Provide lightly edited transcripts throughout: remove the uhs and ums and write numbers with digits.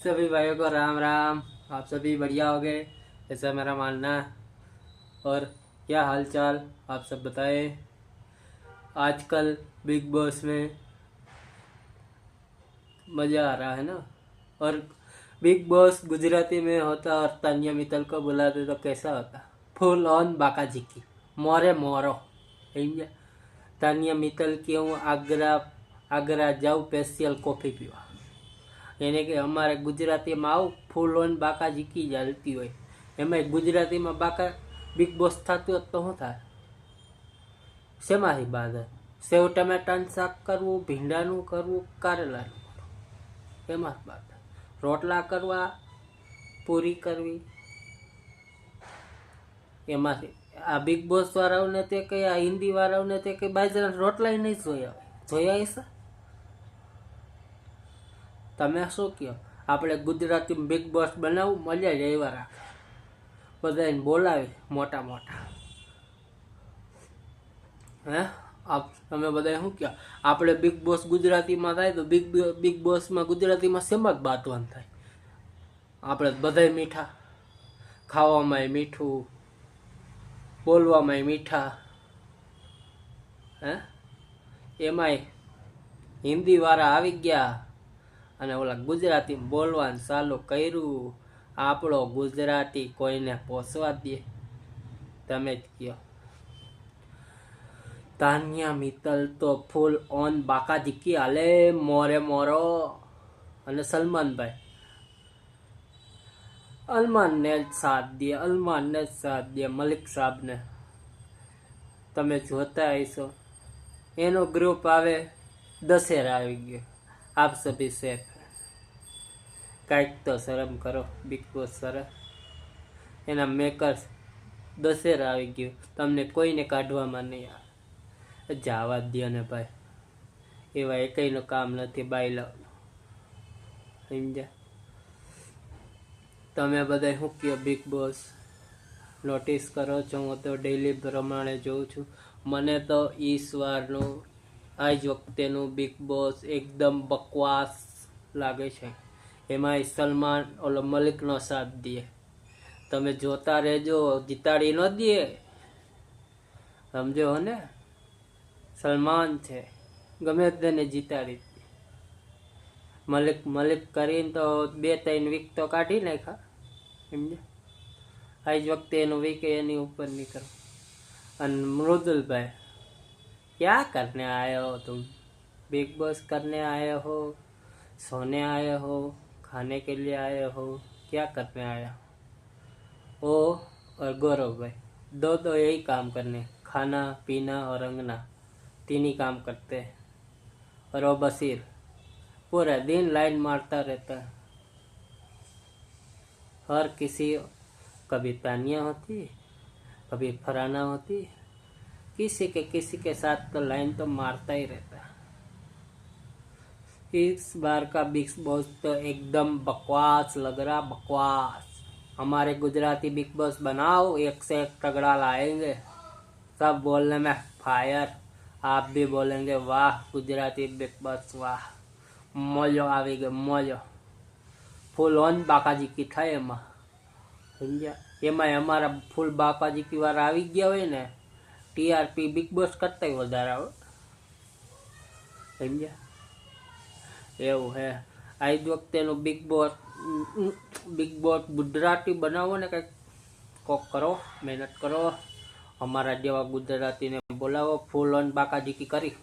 सभी भाइयों को राम राम। आप सभी बढ़िया हो गए ऐसा मेरा मानना है। और क्या हाल चाल आप सब बताएं। आजकल बिग बॉस में मज़ा आ रहा है ना। और बिग बॉस गुजराती में होता और तानिया मित्तल को बुलाते तो कैसा होता। फुल ऑन बाकाजीकी मोरे मोरो समझे। तानिया मित्तल की हूँ आगरा जाऊँ स्पेशल कॉफ़ी पीवा એને કે અમારે ગુજરાતીમાં આવું ફૂલ ઓન બાકાજીકી જ હાલતી હોય। એમાંય ગુજરાતીમાં બાકા બિગ બોસ થતું હોત તો શું થાય? શેમાંથી બાંધે? સેવ ટમેટાનું શાક કરવું, ભીંડાનું કરવું, કારેલાનું કરવું, એમાં જ બાંધે। રોટલા કરવા, પૂરી કરવી, એમાંથી આ બિગ બોસ વાળાઓને તે કંઈ આ હિન્દી વાળાઓને તે કંઈ બાજરાના રોટલા નહીં જોયા હશે। તમે શું કહો? આપણે ગુજરાતી બિગ બોસ બનાવવું મજા જ એવા રાખે, બધાને બોલાવે મોટા મોટા હે। તમે બધા શું કહો? આપણે બિગ બોસ ગુજરાતીમાં થાય તો બિગ બોસમાં ગુજરાતીમાં શેમાં જ બાંધવાનું થાય? આપણે બધાય મીઠા, ખાવામાંય મીઠું, બોલવામાંય મીઠા હે। એમાંય હિન્દી વાળા આવી ગયા અને ઓલા ગુજરાતી બોલવાનું ચાલુ કર્યું। આપણો ગુજરાતી કોઈને પોસવા દે? તમે જ કહો। તાનિયા મિત્તલ તો ફૂલ ઓન બાકાજીકી હાલે મોરે મોરો। અને સલમાનભાઈ અલમાનને જ સાથ દે મલિક સાહેબને તમે જોતા હશો। એનો ગ્રુપ આવે દશેરા આવી ગયો। આપ સભી શેખ કાંઈક તો શરમ કરો બિગ બોસ સર। એના મેકર્સ દશેરા આવી ગયો, તમને કોઈને કાઢવામાં નહીં આવે। જવા દો ને ભાઈ, એવા એકઈનું કામ નથી બાયલાનું સમજ્યા। તમે બધા શું કહો? બિગ બોસ નોટિસ કરો છો? હું તો ડેઈલી પ્રમાણે જોઉં છું। મને તો ઈશ્વરનું આ જ વખતેનું બિગ બોસ એકદમ બકવાસ લાગે છે। એમાંય સલમાન ઓલો મલિકનો સાથ દે। તમે જોતા રહેજો, જીતાડી ન દે સમજો ને। સલમાન છે ગમે તેને જીતાડી દે। મલિક કરીને તો 2-3 વીક તો કાઢી નાખ્યા સમજે। આ જ વખતે એનું વીક એની ઉપર નીકળો। અને મૃદુલભાઈ क्या करने आए हो तुम? बिग बॉस करने आए हो, सोने आए हो, खाने के लिए आए हो, क्या करने आया हो? ओ और गौरव भाई दो यही काम करने, खाना पीना और रंगना, 3 ही काम करते हैं। और वो बशीर पूरा दिन लाइन मारता रहता है। हर किसी कभी तानिया होती, कभी फराना होती, किसी के साथ तो लाइन तो मारता ही रहता है। इस बार का बिग बॉस तो एकदम बकवास लग रहा, बकवास। हमारे गुजराती बिग बॉस बनाओ, एक से एक तगड़ा लाएंगे। सब बोलने में फायर, आप भी बोलेंगे वाह गुजराती बिग बॉस वाह। मौजो આવી ગયો मौजो फूल ऑन બાકાજીકી થાય એમાં સમજ્યા। એમાંય અમારા ફૂલ બાકાજીકી વાળા આવી ગયા હોય ને, ટીઆરપી બિગ બોસ કરતાંય વધારે આવે સમજ્યા। એવું હે આ જ વખતેનું બિગ બોસ ગુજરાતી બનાવો ને, કંઈક કોક કરો, મહેનત કરો। અમારા જેવા ગુજરાતીને બોલાવો, ફૂલ ઓન બાકાજીકી કરી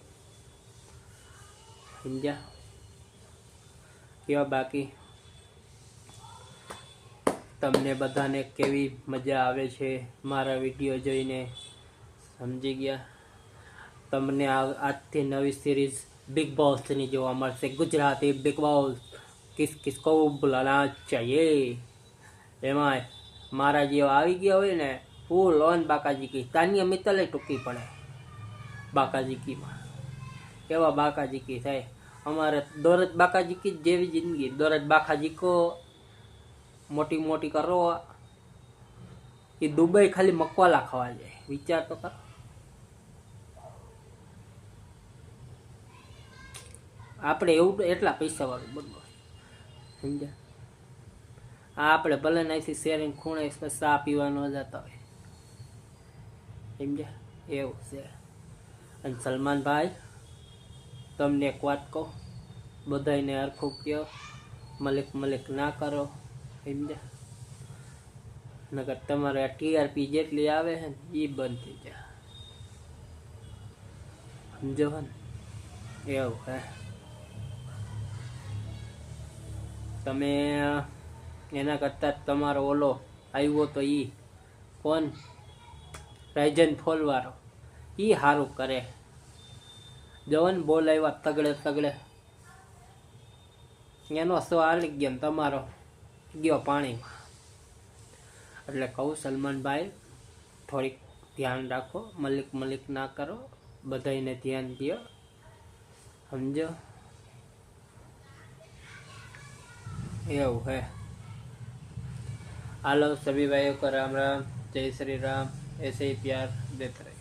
સમજ્યા। કેવા બાકી તમને બધાને કેવી મજા આવે છે મારા વિડીયો જોઈને? સમજી ગયા? તમને આજથી નવી સિરીઝ બિગ બોસની જોવા મળશે। ગુજરાતી બિગ બોસ કિસકો બુલાના ચાહીએ। એમાં મારા જેવા આવી ગયા હોય ને, ફૂલ ઓન બાકાજીકી। તાનિયા મિત્તલે ટૂંકી પડે બાકાજીકીમાં, એવા બાકાજીકી થાય। અમારે દોરજ બાકાજીકી જેવી જિંદગી। દોરજ બાકાજીકો મોટી મોટી કરો, એ દુબઈ ખાલી મકવાલા ખાવા જાય, વિચાર તો કરો। આપણે એવું એટલા પૈસા વાળું બનવું સમજ્યા। આપણે ભલે નાથી શેરીને ખૂણે ચા પીવા ન જતા હોય, સમજ્યા? એવું છે. અને સલમાનભાઈ, તમને એક વાત કહું, બધાને હરખું કહો, મલિક મલિક ના કરો, સમજ્યા? નકર તમારે આ ટીઆરપી જેટલી આવે છે ને એ બંધ થઈ જાય, સમજો ને? એવું હે. તમે એના કરતાં તમારો ઓલો આવ્યો તો એ કોણ, રાઇઝન ફોલવાળો, એ સારું કરે. જવો ને બોલાવ્યા તગડે તગડે, એનો શો હાલી ગયો ને તમારો ગયો પાણીમાં. એટલે કહું સલમાનભાઈ, થોડીક ધ્યાન રાખો, મલિક મલિક ના કરો, બધાને ધ્યાન દો, સમજો? એવું है। आलो सभी भाइयों को राम राम, जय श्री राम, ऐसे ही प्यार देते रहे।